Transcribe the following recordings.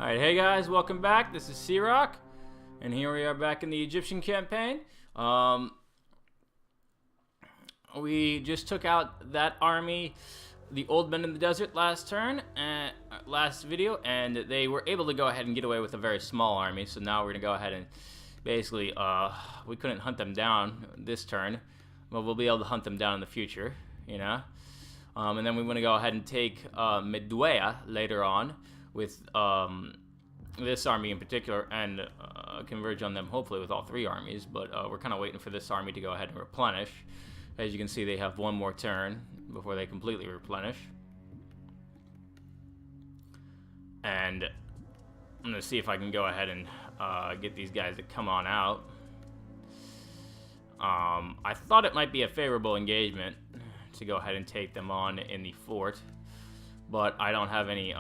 Alright, hey guys, welcome back. This is C-Rock, and here we are back in the Egyptian campaign. We just took out that army, the old men in the desert, last video, and they were able to go ahead and get away with a very small army. So now we're gonna go ahead and basically, we couldn't hunt them down this turn, but we'll be able to hunt them down in the future, you know. And then we want to go ahead and take Medwaya later on with this army in particular, and converge on them hopefully with all three armies. But we're kind of waiting for this army to go ahead and replenish. As you can see, they have one more turn before they completely replenish. And I'm going to see if I can go ahead and get these guys to come on out. I thought it might be a favorable engagement to go ahead and take them on in the fort, but I don't have any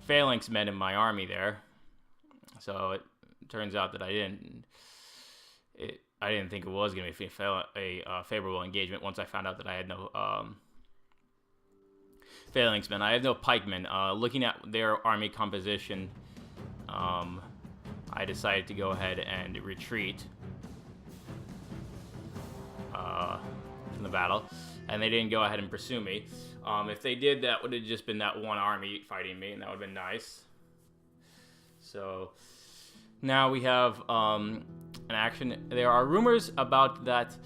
phalanx men in my army there, so it turns out that I didn't think it was going to be a favorable engagement once I found out that I had no phalanx men. I have no pikemen. Looking at their army composition, I decided to go ahead and retreat from the battle, and they didn't go ahead and pursue me. If they did, that would have just been that one army fighting me, and that would have been nice. So now we have an action. There are rumors abound that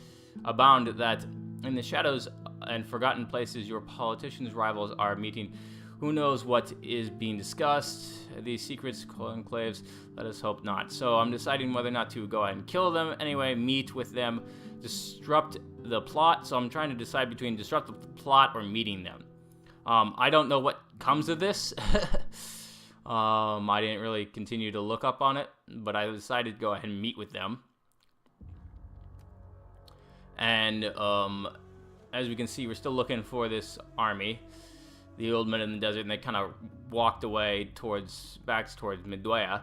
in the shadows and forgotten places your politicians' rivals are meeting. Who knows what is being discussed? These secrets, enclaves, let us hope not. So I'm deciding whether or not to go ahead and kill them anyway, meet with them, disrupt the plot. So I'm trying to decide between disrupt the plot or meeting them. I don't know what comes of this. I didn't really continue to look up on it, but I decided to go ahead and meet with them. And as we can see, we're still looking for this army, the old men in the desert, and they kind of walked away back towards Medwaya,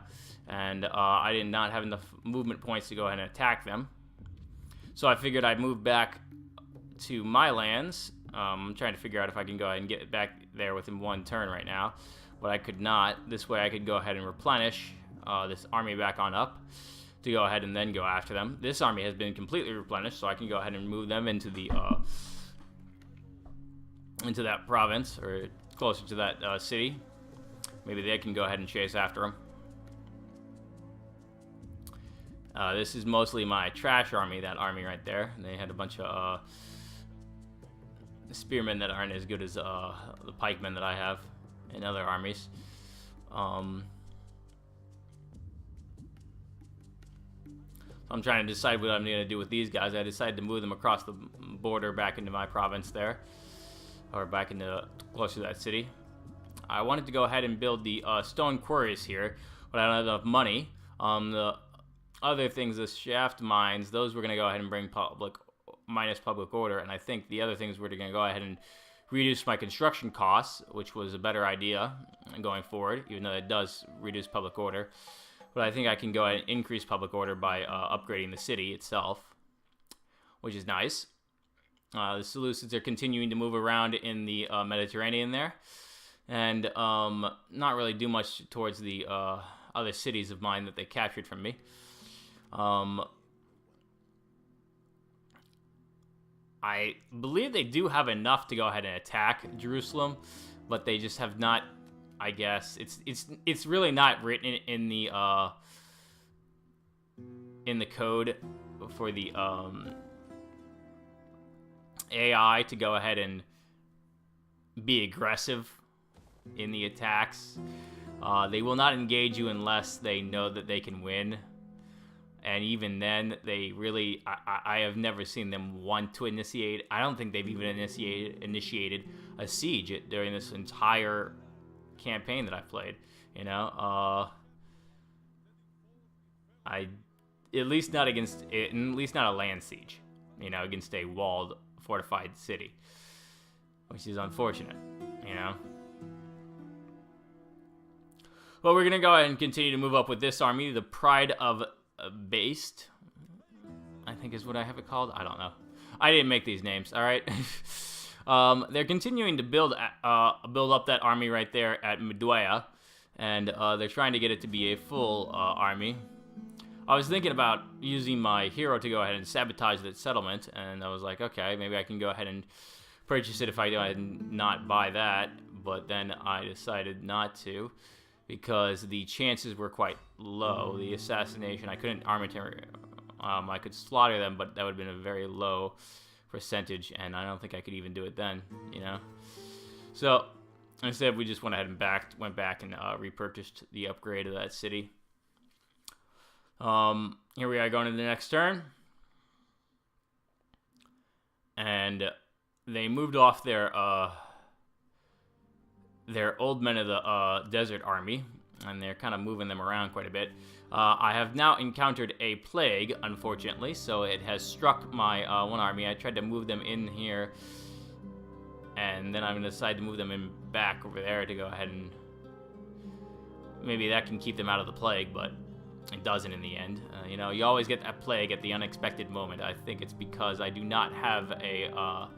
and I did not have enough movement points to go ahead and attack them. So I figured I'd move back to my lands. I'm trying to figure out if I can go ahead and get back there within one turn right now, but I could not. This way I could go ahead and replenish this army back on up to go ahead and then go after them. This army has been completely replenished, so I can go ahead and move them into the into that province, or closer to that city. Maybe they can go ahead and chase after them. This is mostly my trash army, that army right there. They had a bunch of spearmen that aren't as good as the pikemen that I have in other armies. I'm trying to decide what I'm going to do with these guys. I decided to move them across the border back into my province there, or back into closer to that city. I wanted to go ahead and build the stone quarries here, but I don't have enough money. The other things, the shaft mines, those we're going to go ahead and bring minus public order, and I think the other things we're going to go ahead and reduce my construction costs, which was a better idea going forward, even though it does reduce public order. But I think I can go ahead and increase public order by upgrading the city itself, which is nice. The Seleucids are continuing to move around in the Mediterranean there, and not really do much towards the other cities of mine that they captured from me. I believe they do have enough to go ahead and attack Jerusalem, but they just have not. I guess it's really not written in the code for the AI to go ahead and be aggressive in the attacks. They will not engage you unless they know that they can win. And even then, they really, I have never seen them want to initiate. I don't think they've even initiated a siege during this entire campaign that I've played. You know, at least not a land siege. You know, against a walled, fortified city, which is unfortunate. You know. Well, we're gonna go ahead and continue to move up with this army, the Pride of Based, I think is what I have it called. I don't know. I didn't make these names. All right. They're continuing to build up that army right there at Medwaya, and they're trying to get it to be a full army. I was thinking about using my hero to go ahead and sabotage that settlement, and I was like, okay, maybe I can go ahead and purchase it if I go ahead and not buy that, but then I decided not to, because the chances were quite low. The assassination, I couldn't arbitrary, I could slaughter them, but that would have been a very low percentage, and I don't think I could even do it then, you know? So, instead we just went ahead and went back and repurchased the upgrade of that city. Here we are going to the next turn. And they moved off their old men of the desert army, and they're kind of moving them around quite a bit. I have now encountered a plague, unfortunately, so it has struck my one army. I tried to move them in here, and then I'm going to decide to move them in back over there to go ahead and maybe that can keep them out of the plague, but it doesn't in the end. You know, you always get that plague at the unexpected moment. I think it's because I do not have a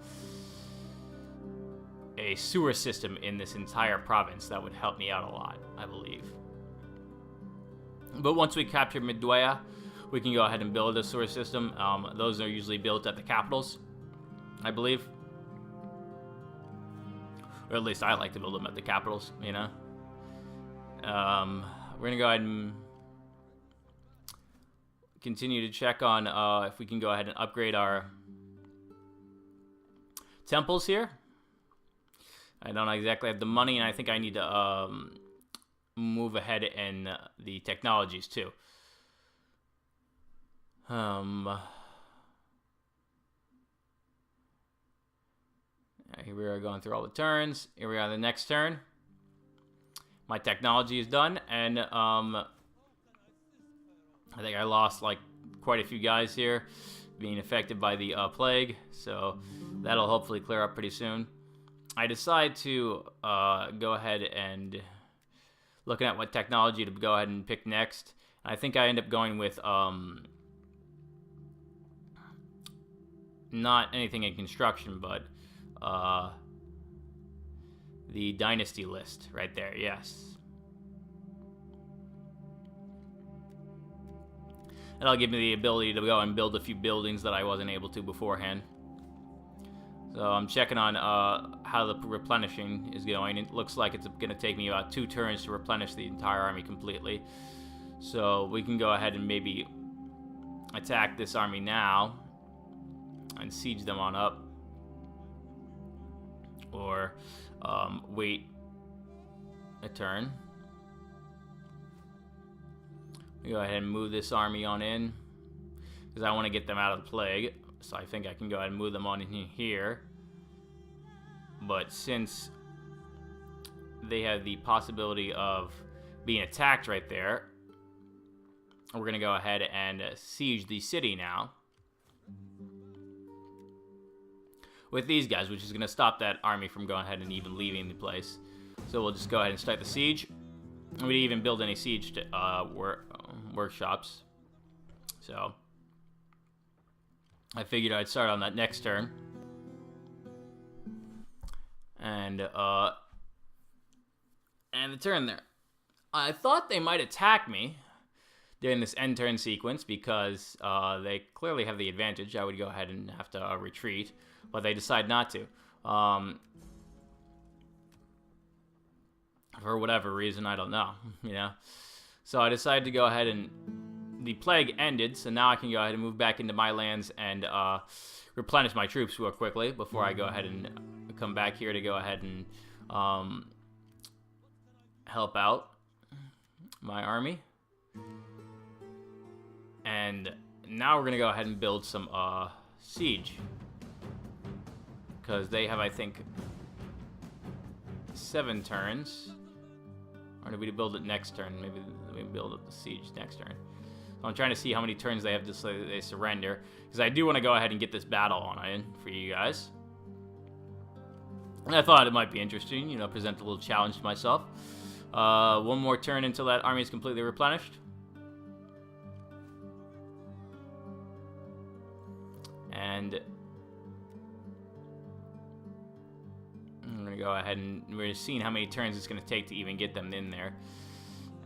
sewer system in this entire province that would help me out a lot, I believe. But once we capture Midwaya, we can go ahead and build a sewer system. Those are usually built at the capitals, I believe. Or at least I like to build them at the capitals, you know. We're going to go ahead and continue to check on if we can go ahead and upgrade our temples here. I don't exactly have the money, and I think I need to move ahead in the technologies too. Here we are going through all the turns. Here we are on the next turn. My technology is done, and I think I lost like quite a few guys here being affected by the plague, so that'll hopefully clear up pretty soon. I decide to go ahead and looking at what technology to go ahead and pick next. I think I end up going with not anything in construction, but the dynasty list right there, yes. That'll give me the ability to go and build a few buildings that I wasn't able to beforehand. So I'm checking on how the replenishing is going. It looks like it's going to take me about 2 turns to replenish the entire army completely. So we can go ahead and maybe attack this army now and siege them on up. Or wait a turn. Go ahead and move this army on in, because I want to get them out of the plague. So I think I can go ahead and move them on in here. But since they have the possibility of being attacked right there, we're going to go ahead and siege the city now with these guys, which is going to stop that army from going ahead and even leaving the place. So we'll just go ahead and start the siege. We didn't even build any siege workshops. So I figured I'd start on that next turn. And the turn there. I thought they might attack me during this end turn sequence because they clearly have the advantage. I would go ahead and have to retreat, but they decide not to. For whatever reason, I don't know, you know. So I decided to go ahead and the plague ended, so now I can go ahead and move back into my lands and replenish my troops real quickly before I go ahead and come back here to go ahead and help out my army. And now we're going to go ahead and build some siege, because they have, I think, 7 turns. Or did we build it next turn? Maybe we build up the siege next turn. So I'm trying to see how many turns they have to say they surrender, because I do want to go ahead and get this battle on in for you guys. And I thought it might be interesting, you know, present a little challenge to myself. One more turn until that army is completely replenished. And I'm going to go ahead and we're seeing how many turns it's going to take to even get them in there.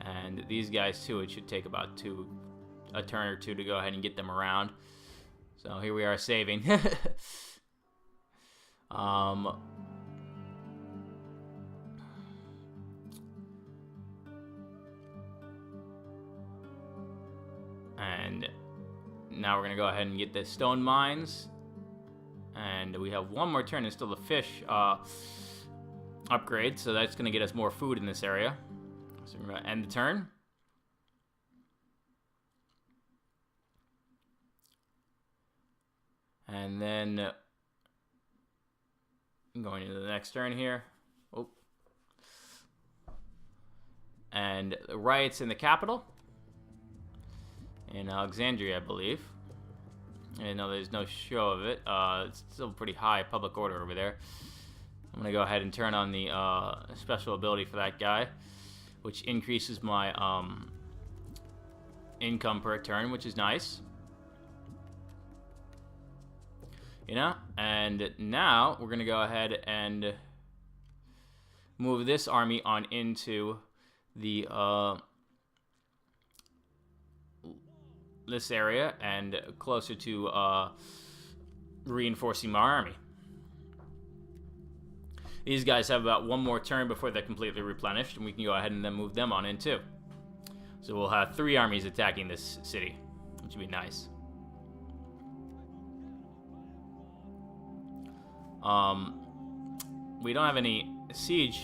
And these guys too, it should take about a turn or two to go ahead and get them around. So here we are saving. And now we're gonna go ahead and get the stone mines. And we have one more turn and still the fish upgrade, so that's gonna get us more food in this area. So we're gonna end the turn. And then going into the next turn here. Oh. And the riots in the capital. In Alexandria, I believe. I know there's no show of it. It's still pretty high public order over there. I'm going to go ahead and turn on the special ability for that guy, which increases my income per turn, which is nice. You know, and now we're going to go ahead and move this army on into the this area and closer to reinforcing my army. These guys have about one more turn before they're completely replenished, and we can go ahead and then move them on in too. So we'll have 3 armies attacking this city, which would be nice. We don't have any siege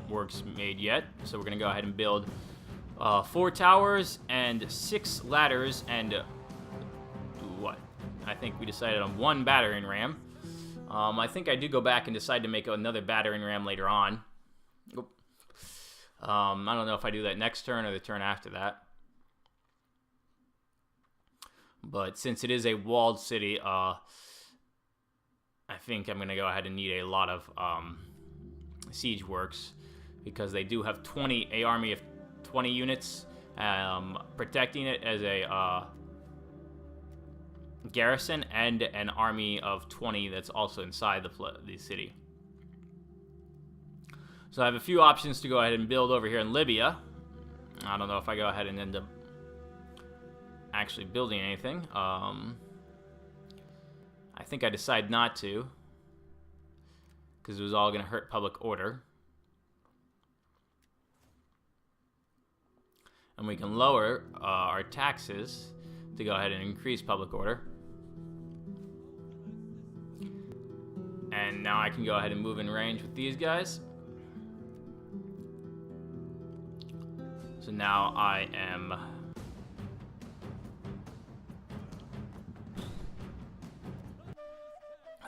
works made yet, so we're gonna go ahead and build 4 towers and 6 ladders and what? I think we decided on 1 battering ram. I think I did go back and decide to make another battering ram later on. I don't know if I do that next turn or the turn after that. But since it is a walled city, I think I'm going to go ahead and need a lot of siege works, because they do have a army of 20 units protecting it as a garrison, and an army of 20 that's also inside the city. So I have a few options to go ahead and build over here in Libya. I don't know if I go ahead and end up actually building anything. I think I decide not to, because it was all going to hurt public order. And we can lower our taxes to go ahead and increase public order. And now I can go ahead and move in range with these guys. So now I am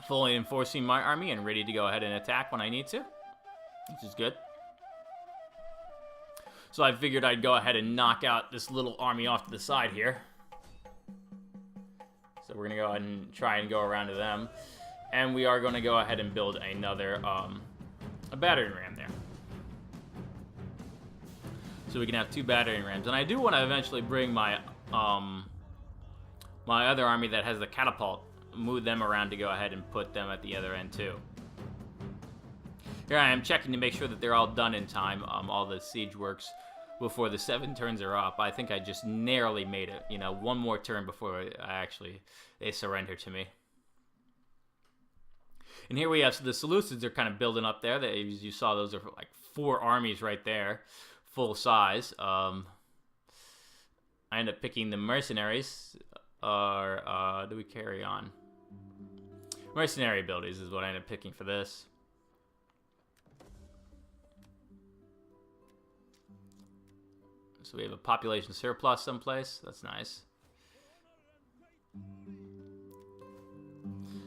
fully enforcing my army and ready to go ahead and attack when I need to, which is good. So I figured I'd go ahead and knock out this little army off to the side here. So we're going to go ahead and try and go around to them. And we are going to go ahead and build another a battering ram there. So we can have 2 battering rams. And I do want to eventually bring my my other army that has the catapult, move them around to go ahead and put them at the other end too. Here I am checking to make sure that they're all done in time, all the siege works, before the 7 turns are up. I think I just narrowly made it, you know, 1 more turn before they surrender to me. And here we have, so the Seleucids are kind of building up there. As you saw, those are like 4 armies right there, full size. I end up picking the mercenaries, or do we carry on? Mercenary abilities is what I end up picking for this. So we have a population surplus someplace. That's nice.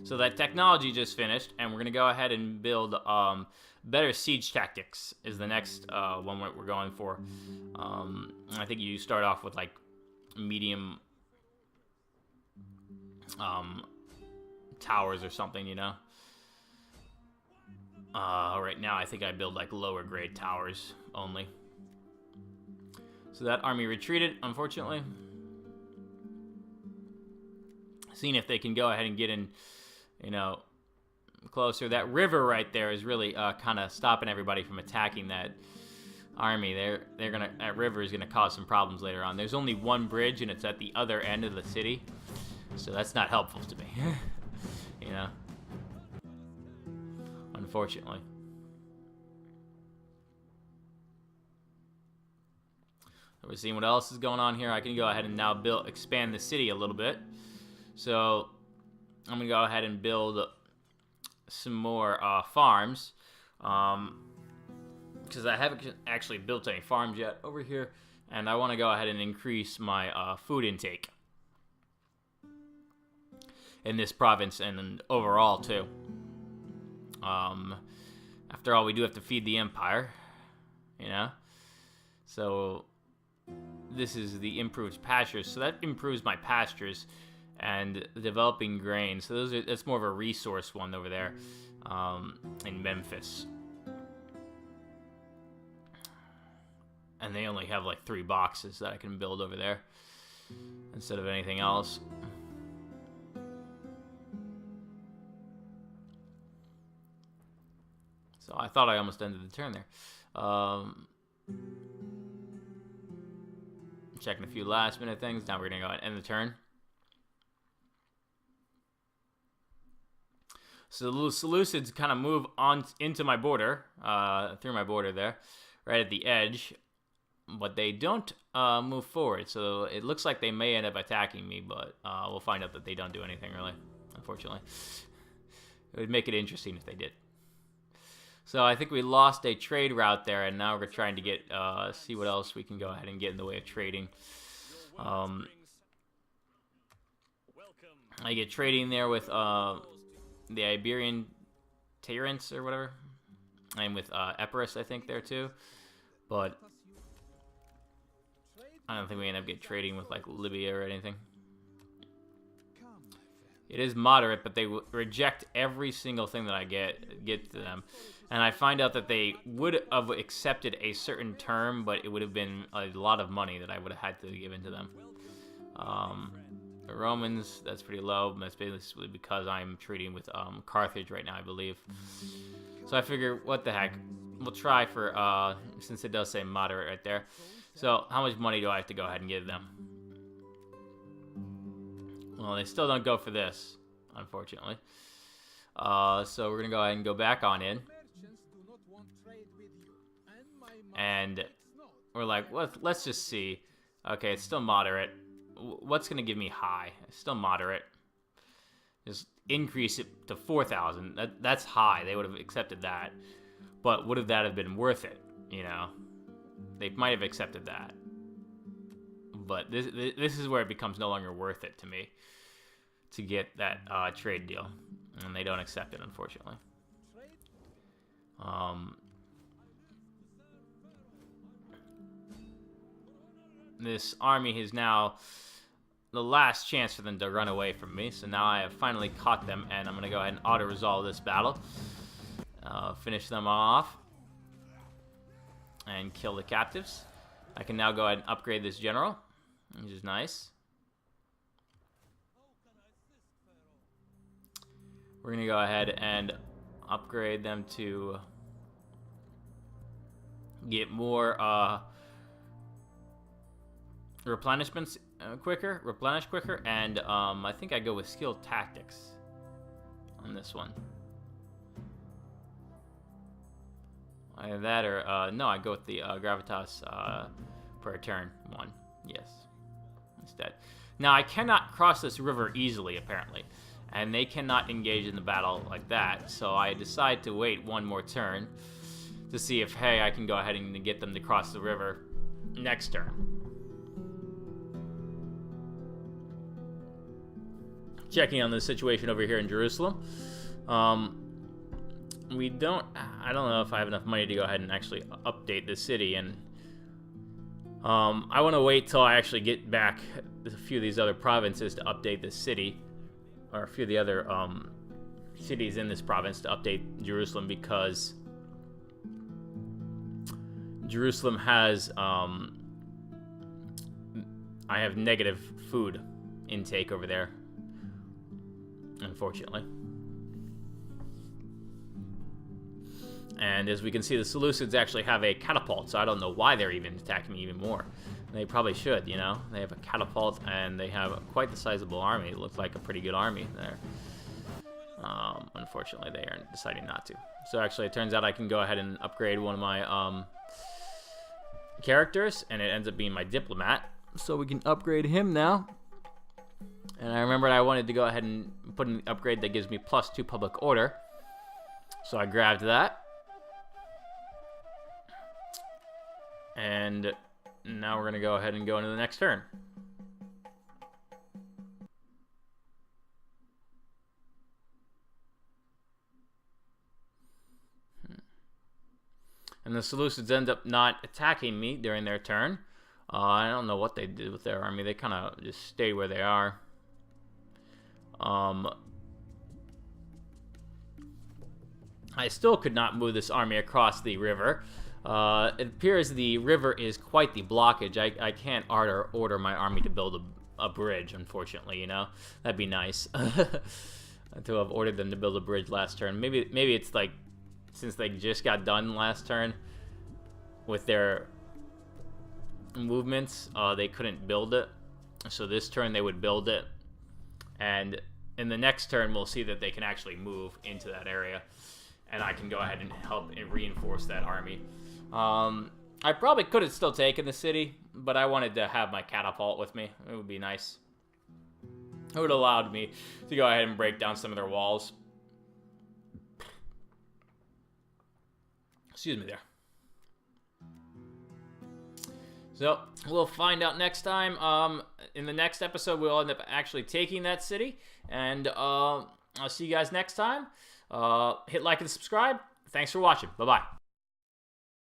So that technology just finished, and we're going to go ahead and build better siege tactics is the next one we're going for. I think you start off with like medium towers or something, you know. Right now I think I build like lower grade towers only. So that army retreated, unfortunately. Seeing if they can go ahead and get in, you know, closer. That river right there is really kind of stopping everybody from attacking that army, that river is gonna cause some problems later on. There's only one bridge, and it's at the other end of the city, so that's not helpful to me. You know, unfortunately. We're seeing what else is going on here. I can go ahead and now expand the city a little bit. So I'm gonna go ahead and build some more farms, because I haven't actually built any farms yet over here, and I want to go ahead and increase my food intake in this province and overall too. After all, we do have to feed the empire, you know. So this is the improved pastures, so that improves my pastures and developing grain. So that's more of a resource one over there in Memphis. And they only have like 3 boxes that I can build over there instead of anything else. So I thought I almost ended the turn there. Checking a few last minute things. Now we're gonna go ahead and end the turn. So the Seleucids kind of move on into my border, through my border there, right at the edge, but they don't move forward. So it looks like they may end up attacking me, but we'll find out that they don't do anything really, unfortunately. It would make it interesting if they did. So I think we lost a trade route there, and now we're trying to get see what else we can go ahead and get in the way of trading. I get trading there with the Iberian tyrants or whatever, and with Epirus, I think, there too. But I don't think we end up getting trading with like Libya or anything. It is moderate, but they reject every single thing that I get to them. And I find out that they would have accepted a certain term, but it would have been a lot of money that I would have had to give into them. The Romans, that's pretty low. That's basically because I'm trading with Carthage right now, I believe. So I figure, what the heck? We'll try for, since it does say moderate right there. So how much money do I have to go ahead and give them? Well, they still don't go for this, unfortunately. So we're going to go ahead and go back on in. And we're like, let's just see. Okay, it's still moderate. What's going to give me high? It's still moderate. Just increase it to 4,000. That's high. They would have accepted that. But would that have been worth it? You know, they might have accepted that. But this is where it becomes no longer worth it to me to get that trade deal. And they don't accept it, unfortunately. This army is now the last chance for them to run away from me. So now I have finally caught them, and I'm going to go ahead and auto-resolve this battle. Finish them off. And kill the captives. I can now go ahead and upgrade this general, which is nice. We're going to go ahead and upgrade them to get more replenishments replenish quicker, and I think I go with skilled tactics on this one. Either that or no, I go with the gravitas per turn one. Yes, instead. Now I cannot cross this river easily, apparently, and they cannot engage in the battle like that. So I decide to wait one more turn to see if, hey, I can go ahead and get them to cross the river next turn. Checking on the situation over here in Jerusalem. I don't know if I have enough money to go ahead and actually update the city, and I want to wait till I actually get back a few of these other provinces to update the city, or a few of the other cities in this province to update Jerusalem, because Jerusalem has I have negative food intake over there, unfortunately. And as we can see, the Seleucids actually have a catapult, so I don't know why they're even attacking me even more. They probably should, you know? They have a catapult, and they have quite the sizable army. It looks like a pretty good army there. Unfortunately, they are deciding not to. So actually, it turns out I can go ahead and upgrade one of my characters, and it ends up being my diplomat. So we can upgrade him now. And I remembered I wanted to go ahead and put an upgrade that gives me +2 public order. So I grabbed that. And now we're going to go ahead and go into the next turn. And the Seleucids end up not attacking me during their turn. I don't know what they did with their army. They kind of just stayed where they are. I still could not move this army across the river. It appears the river is quite the blockage. I can't order my army to build a bridge, unfortunately, you know? That'd be nice. To have ordered them to build a bridge last turn. Maybe it's like, since they just got done last turn with their movements, they couldn't build it. So this turn they would build it. And in the next turn, we'll see that they can actually move into that area. And I can go ahead and help and reinforce that army. I probably could have still taken the city, but I wanted to have my catapult with me. It would be nice. It would have allowed me to go ahead and break down some of their walls. Excuse me there. So, we'll find out next time. In the next episode, we'll end up actually taking that city. And I'll see you guys next time. Hit like and subscribe. Thanks for watching. Bye-bye.